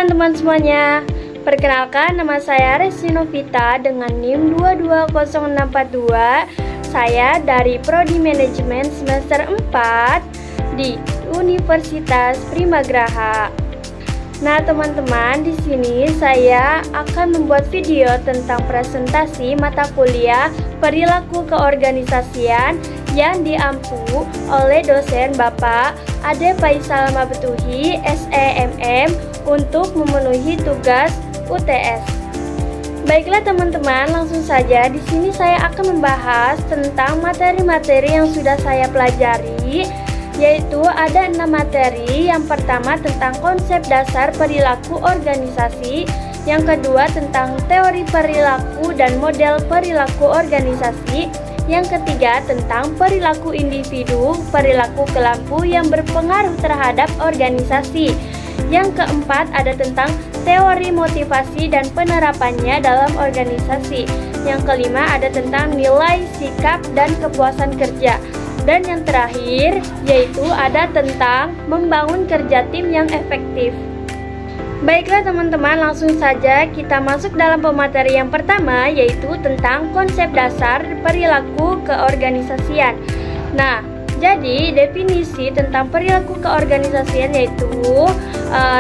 teman-teman semuanya. Perkenalkan, nama saya Resi Novita dengan NIM 220642. Saya dari Prodi Manajemen semester 4 di Universitas Primagraha. Nah, teman-teman, di sini saya akan membuat video tentang presentasi mata kuliah Perilaku Keorganisasian yang diampu oleh dosen Bapak Ade Faisal Mabtuhi, SEMM, untuk memenuhi tugas UTS. Baiklah teman-teman, langsung saja di sini saya akan membahas tentang materi-materi yang sudah saya pelajari, yaitu ada 6 materi. Yang pertama tentang konsep dasar perilaku organisasi, yang kedua tentang teori perilaku dan model perilaku organisasi, yang ketiga tentang perilaku individu, perilaku kelompok yang berpengaruh terhadap organisasi. Yang keempat ada tentang teori motivasi dan penerapannya dalam organisasi. Yang kelima ada tentang nilai, sikap, dan kepuasan kerja. Dan yang terakhir yaitu ada tentang membangun kerja tim yang efektif. Baiklah teman-teman, langsung saja kita masuk dalam pemateri yang pertama, yaitu tentang konsep dasar perilaku keorganisasian. Nah, jadi definisi tentang perilaku keorganisasian yaitu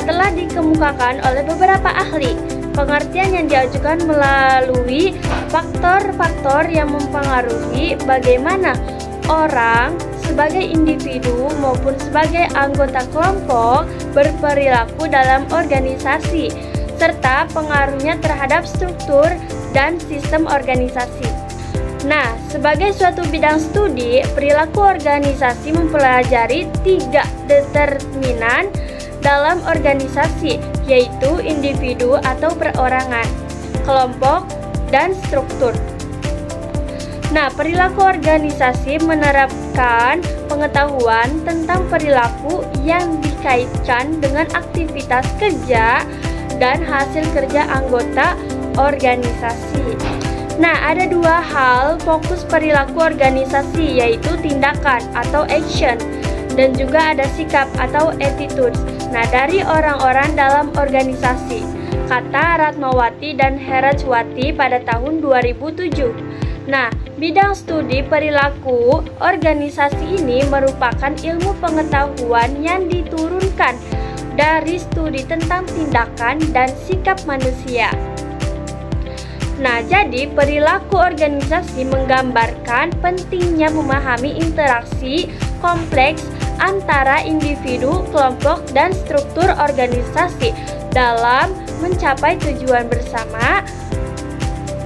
telah dikemukakan oleh beberapa ahli. Pengertian yang diajukan melalui faktor-faktor yang mempengaruhi bagaimana orang sebagai individu maupun sebagai anggota kelompok berperilaku dalam organisasi, serta pengaruhnya terhadap struktur dan sistem organisasi. Nah, sebagai suatu bidang studi, perilaku organisasi mempelajari 3 determinan dalam organisasi, yaitu individu atau perorangan, kelompok, dan struktur. Nah, perilaku organisasi menerapkan pengetahuan tentang perilaku yang dikaitkan dengan aktivitas kerja dan hasil kerja anggota organisasi. Nah, ada 2 hal fokus perilaku organisasi, yaitu tindakan atau action, dan juga ada sikap atau attitudes. Nah, dari orang-orang dalam organisasi, kata Ratmawati dan Herajwati pada tahun 2007. Nah, bidang studi perilaku organisasi ini merupakan ilmu pengetahuan yang diturunkan dari studi tentang tindakan dan sikap manusia. Nah, jadi perilaku organisasi menggambarkan pentingnya memahami interaksi kompleks antara individu, kelompok, dan struktur organisasi dalam mencapai tujuan bersama.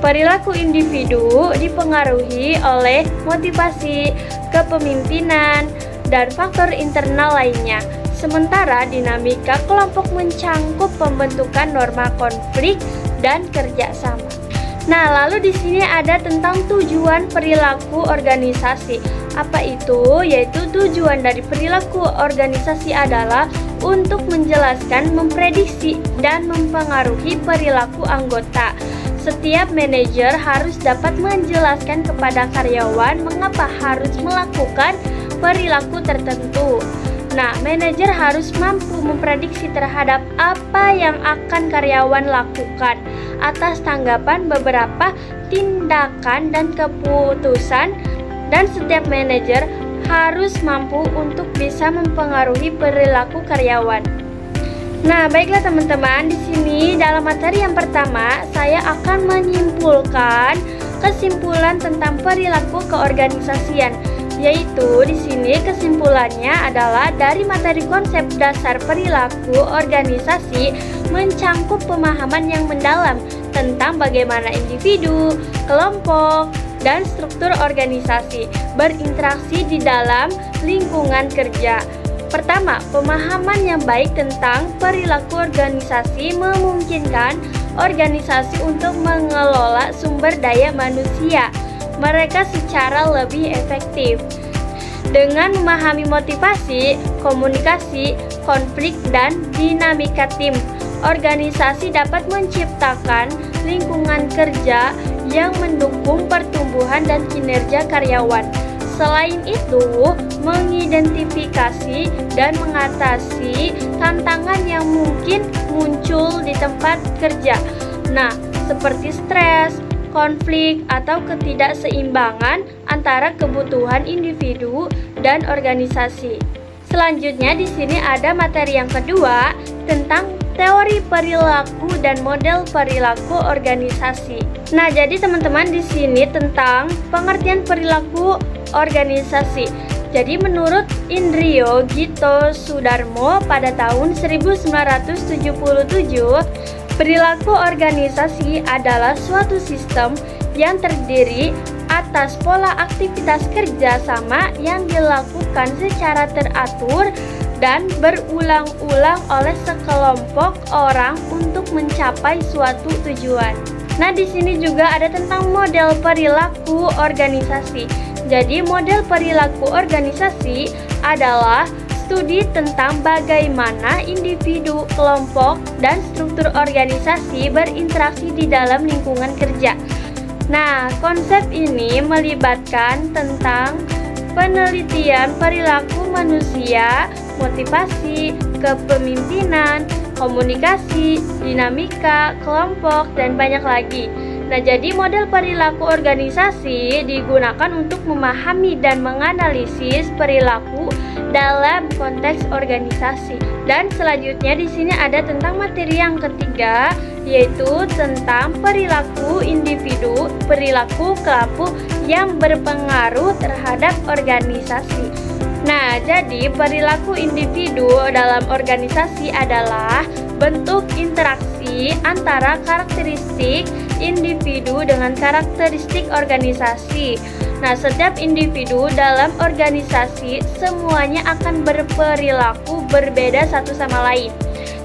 Perilaku individu dipengaruhi oleh motivasi, kepemimpinan, dan faktor internal lainnya. Sementara dinamika kelompok mencangkup pembentukan norma konflik dan kerjasama. Nah, lalu di sini ada tentang tujuan perilaku organisasi. Apa itu? Yaitu tujuan dari perilaku organisasi adalah untuk menjelaskan, memprediksi, dan mempengaruhi perilaku anggota. Setiap manajer harus dapat menjelaskan kepada karyawan mengapa harus melakukan perilaku tertentu. Nah, manajer harus mampu memprediksi terhadap apa yang akan karyawan lakukan atas tanggapan beberapa tindakan dan keputusan, dan setiap manajer harus mampu untuk bisa mempengaruhi perilaku karyawan. Nah, baiklah teman-teman, di sini dalam materi yang pertama saya akan menyimpulkan kesimpulan tentang perilaku keorganisasian, yaitu di sini kesimpulannya adalah dari materi konsep dasar perilaku organisasi mencangkup pemahaman yang mendalam tentang bagaimana individu, kelompok, dan struktur organisasi berinteraksi di dalam lingkungan kerja. Pertama, pemahaman yang baik tentang perilaku organisasi memungkinkan organisasi untuk mengelola sumber daya manusia mereka secara lebih efektif. Dengan memahami motivasi, komunikasi, konflik, dan dinamika tim, organisasi dapat menciptakan lingkungan kerja yang mendukung pertumbuhan dan kinerja karyawan. Selain itu, mengidentifikasi dan mengatasi tantangan yang mungkin muncul tempat kerja. Nah, seperti stres, konflik, atau ketidakseimbangan antara kebutuhan individu dan organisasi. Selanjutnya di sini ada materi yang kedua tentang teori perilaku dan model perilaku organisasi. Nah, jadi teman-teman di sini tentang pengertian perilaku organisasi. Jadi menurut Indrio Gito Sudarmo pada tahun 1977, perilaku organisasi adalah suatu sistem yang terdiri atas pola aktivitas kerja sama yang dilakukan secara teratur dan berulang-ulang oleh sekelompok orang untuk mencapai suatu tujuan. Nah, di sini juga ada tentang model perilaku organisasi. Jadi, model perilaku organisasi adalah studi tentang bagaimana individu, kelompok, dan struktur organisasi berinteraksi di dalam lingkungan kerja. Nah, konsep ini melibatkan tentang penelitian perilaku manusia, motivasi, kepemimpinan, komunikasi, dinamika, kelompok, dan banyak lagi. Nah, jadi model perilaku organisasi digunakan untuk memahami dan menganalisis perilaku dalam konteks organisasi. Dan selanjutnya di sini ada tentang materi yang ketiga, yaitu tentang perilaku individu, perilaku kelompok yang berpengaruh terhadap organisasi. Nah, jadi perilaku individu dalam organisasi adalah bentuk interaksi antara karakteristik individu dengan karakteristik organisasi. Nah, setiap individu dalam organisasi semuanya akan berperilaku berbeda satu sama lain.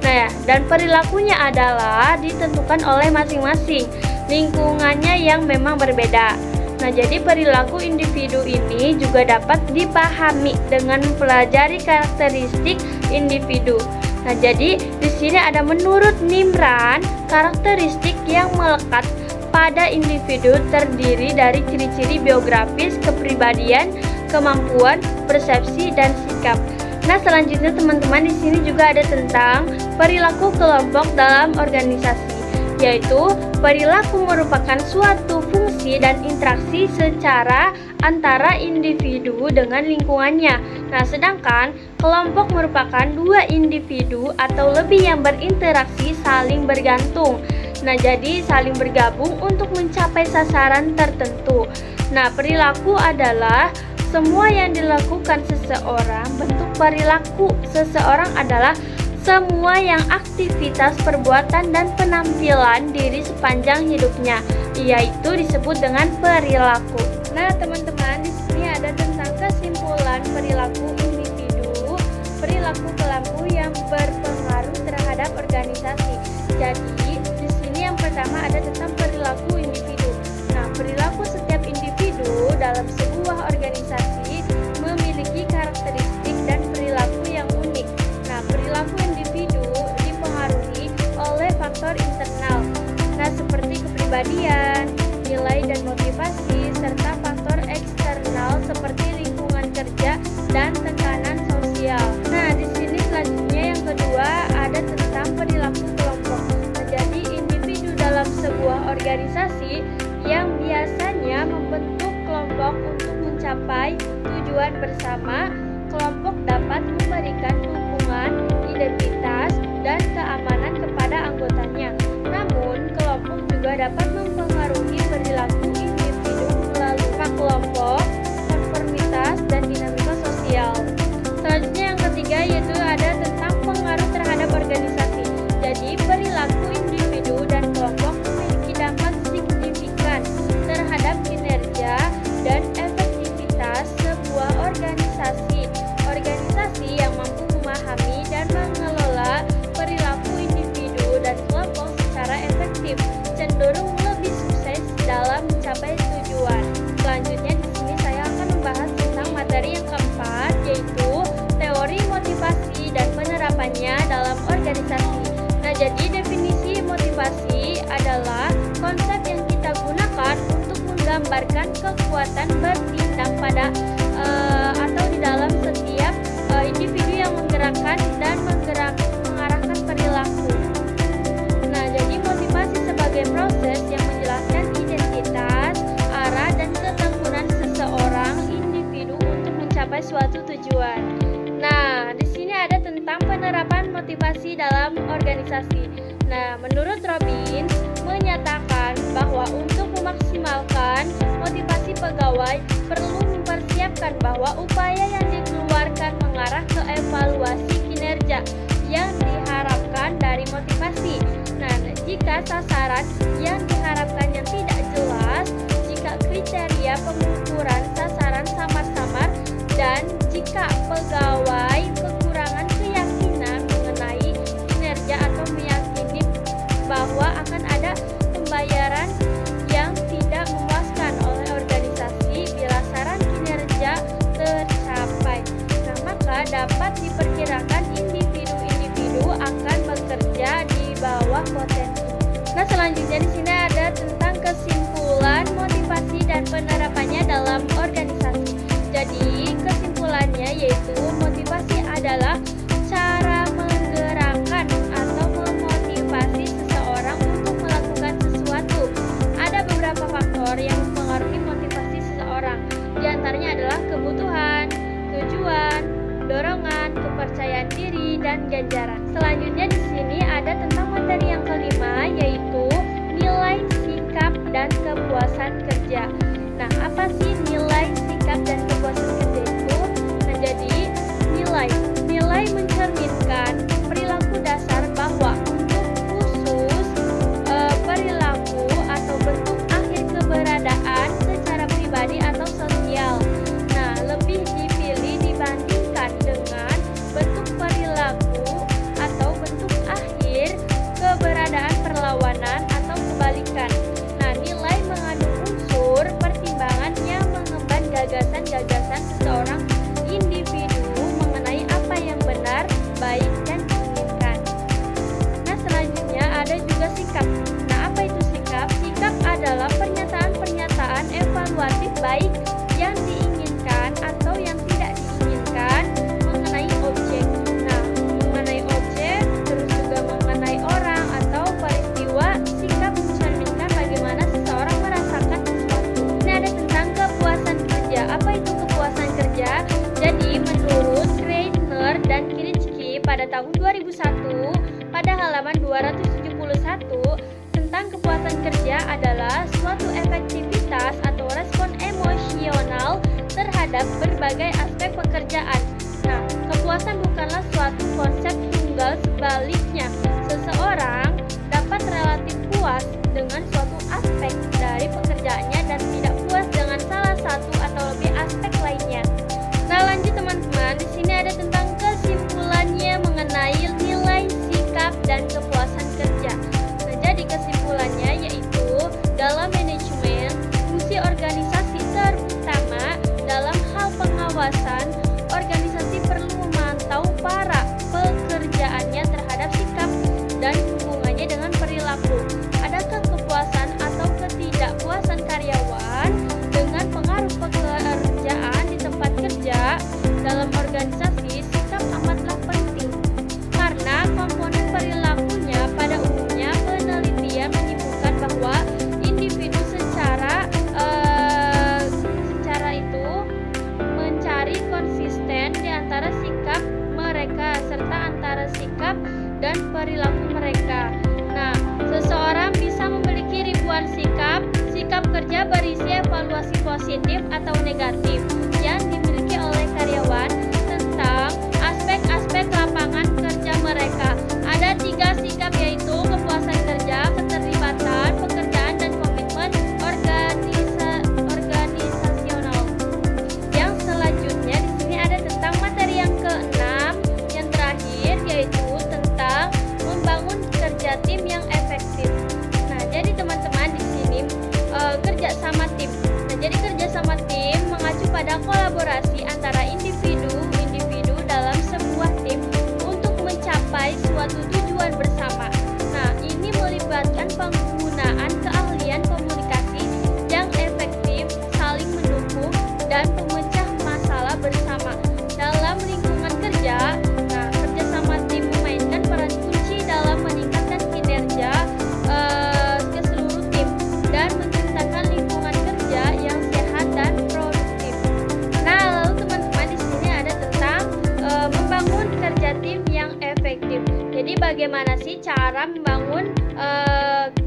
Nah, dan perilakunya adalah ditentukan oleh masing-masing lingkungannya yang memang berbeda. Nah, jadi perilaku individu ini juga dapat dipahami dengan mempelajari karakteristik individu. Nah, jadi di sini ada menurut Nimran, karakteristik yang melekat pada individu terdiri dari ciri-ciri biografis, kepribadian, kemampuan, persepsi, dan sikap. Nah, selanjutnya teman-teman di sini juga ada tentang perilaku kelompok dalam organisasi, yaitu perilaku merupakan suatu fungsi dan interaksi secara antara individu dengan lingkungannya. Nah, sedangkan kelompok merupakan dua individu atau lebih yang berinteraksi saling bergantung. Nah, jadi saling bergabung untuk mencapai sasaran tertentu. Nah, perilaku adalah semua yang dilakukan seseorang. Bentuk perilaku seseorang adalah semua yang aktivitas, perbuatan, dan penampilan diri sepanjang hidupnya, yaitu disebut dengan perilaku. Nah, teman-teman, di sini ada tentang kesimpulan perilaku individu, perilaku kelompok yang berpengaruh terhadap organisasi. Jadi, di sini yang pertama ada tentang perilaku individu. Nah, perilaku setiap individu dalam sebuah organisasi memiliki karakteristik dan perilaku yang unik. Nah, perilaku individu dipengaruhi oleh faktor internal, nah seperti kepribadian, nilai dan motivasi, serta faktor eksternal seperti lingkungan kerja dan tekanan sosial. Nah, di sini selanjutnya yang kedua ada tentang perilaku kelompok. Nah, jadi individu dalam sebuah organisasi yang biasanya membentuk kelompok untuk mencapai tujuan bersama. Kelompok dapat memberikan dukungan, identitas, dan keamanan kepada anggotanya. Namun, kelompok juga dapat mempengaruhi perilaku individu melalui kelompok, konformitas, dan dinamika sosial. Selanjutnya yang ketiga yaitu ada tentang pengaruh terhadap organisasi. Jadi, perilaku individu dan kelompok memiliki dampak signifikan terhadap kinerja dan efektivitas sebuah organisasi. Organisasi yang mampu memahami dan mengelola perilaku individu dan kelompok secara efektif cenderung lebih sukses dalam mencapai tujuan. Selanjutnya di sini saya akan membahas tentang materi yang keempat, yaitu teori motivasi dan penerapannya dalam organisasi. Nah, jadi definisi motivasi adalah konsep yang kita gunakan untuk menggambarkan kekuatan bertindak pada atau di dalam setiap individu yang menggerakkan dan mengarahkan perilaku. Nah, menurut Robin, menyatakan bahwa untuk memaksimalkan motivasi pegawai perlu mempersiapkan bahwa upaya yang dikeluarkan mengarah ke evaluasi kinerja yang diharapkan dari motivasi. Nah, jika sasaran yang diharapkannya tidak jelas, jika kriteria pengukuran sasaran samar-samar, dan jika pegawai kekurangan keyakinan mengenai kinerja atau meyakini bahwa akan ada pembayaran yang tidak memuaskan oleh organisasi bila saran kinerja tercapai. Nah, maka dapat diperkirakan individu-individu akan bekerja di bawah potensi. Nah, selanjutnya di sini ada tentang kesimpulan motivasi dan penerapannya dalam organisasi. Jadi, kesimpulannya yaitu motivasi adalah cara menggerakkan atau memotivasi seseorang untuk melakukan sesuatu. Ada beberapa faktor yang mempengaruhi motivasi seseorang. Di antaranya adalah kebutuhan, tujuan, dorongan, kepercayaan diri, dan ganjaran. Selanjutnya di sini ada tentang materi yang kelima, yaitu nilai, sikap, dan kepuasan kerja. Nah, apa sih nilai, sikap, dan kepuasan kerja itu? Nah, jadi nilai mencerminkan perilaku dasar bahwa untuk khusus perilaku atau bentuk akhir keberadaan secara pribadi atau sosial. Nah, lebih dipilih dibandingkan dengan bentuk perilaku atau bentuk akhir keberadaan perlawanan atau kebalikan. Nah, nilai mengandung unsur pertimbangan yang mengemban gagasan-gagasan seseorang individu mengenai apa yang benar, baik, dan diinginkan. Nah, selanjutnya ada juga sikap. Nah, apa itu sikap? Sikap adalah pernyataan-pernyataan evaluatif baik yang diinginkan atau yang tidak diinginkan mengenai objek. Nah, mengenai objek, terus juga mengenai orang atau peristiwa, sikap mencerminkan bagaimana seseorang merasakan sesuatu. Ini ada tentang kepuasan kerja. Apa itu kepuasan kerja? Jadi, menurut Kreitner dan Kirchke pada tahun 2001, pada halaman 271, tentang kepuasan kerja adalah suatu efektivitas atau respon emosional terhadap berbagai aspek pekerjaan. Nah, kepuasan bukanlah suatu konsep tunggal, sebaliknya seseorang dapat relatif puas dengan suatu aspek dari pekerjaannya dan tidak puas dengan salah satu atau lebih aspek lainnya. Nah, lanjut teman-teman, di sini ada tentang kesimpulannya mengenai nilai, sikap, dan kepuasan kerja. Nah, jadi kesimpulannya yaitu dalam manajemen, fungsi organisasi terutama dalam hal pengawasan, organisasi perlu memantau para pekerjaannya terhadap sikap dan hubungannya dengan perilaku. Adakah kepuasan atau ketidakpuasan karyawan dengan pengaruh pekerjaan di tempat kerja? Dalam organisasi, sikap amatlah penting karena komponen perilakunya. Pada umumnya, penelitian menyimpulkan bahwa individu secara itu mencari konsisten di antara sikap mereka serta antara sikap dan perilaku mereka. Nah, seseorang bisa memiliki ribuan sikap kerja berisi evaluasi positif atau negatif yang dimiliki oleh karyawan tentang aspek-aspek lapangan kerja mereka. Ada 3 sikap, yaitu kepuasan kerja, keterlibatan pekerjaan, dan komitmen organisasional. Yang selanjutnya di sini ada tentang materi yang keenam, yang terakhir, yaitu tentang membangun kerja tim yang efektif. Nah, jadi teman-teman di sini kerja sama tim. Nah, jadi kerja sama tim mengacu pada membangun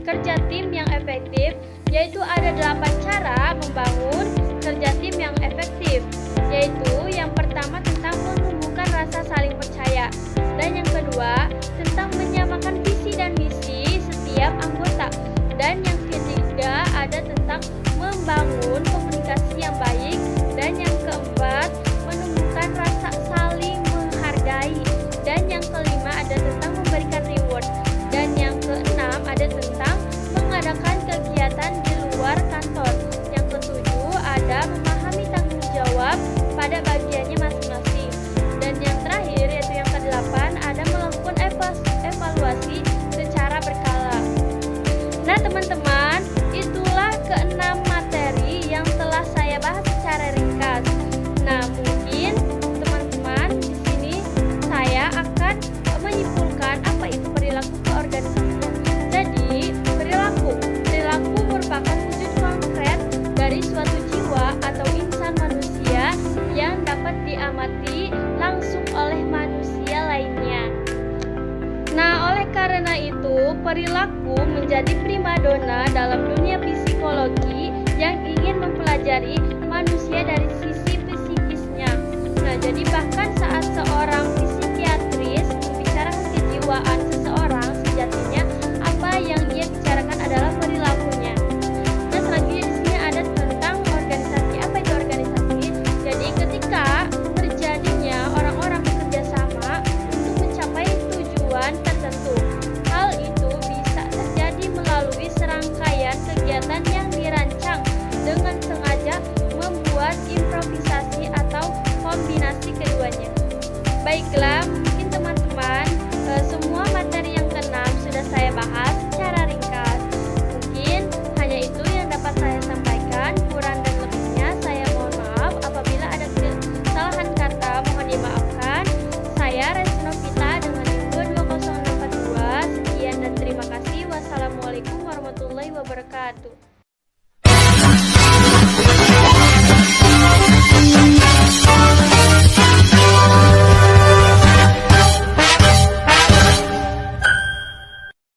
kerja tim yang efektif, yaitu ada 8 cara membangun kerja tim yang efektif, yaitu yang pertama tentang menumbuhkan rasa saling percaya, dan yang kedua tentang menyamakan visi dan misi setiap anggota, dan yang ketiga ada tentang membangun komunikasi yang baik, dan yang keempat menumbuhkan rasa saling menghargai, dan yang kelima ada tentang memberikan reward, dan yang keenam ada tentang mengadakan kegiatan di luar kantor. Yang ketujuh ada memahami tanggung jawab pada bagiannya masing-masing, dan yang terakhir yaitu yang kedelapan ada melakukan evaluasi secara berkala. Nah teman-teman, itulah keenam materi yang telah saya bahas secara ringkas. Nah mungkin teman-teman di sini saya akan menyimpulkan apa itu perilaku keorganisasian. Jadi perilaku merupakan wujud konkret dari suatu jiwa atau insan manusia yang dapat diamati langsung oleh manusia lainnya. Nah, oleh karena itu, perilaku menjadi primadona dalam dunia psikologi yang ingin mempelajari manusia dari sisi psikisnya. Nah, jadi bahkan saat seorang psikiatris membicarakan kejiwaan seseorang, sejatinya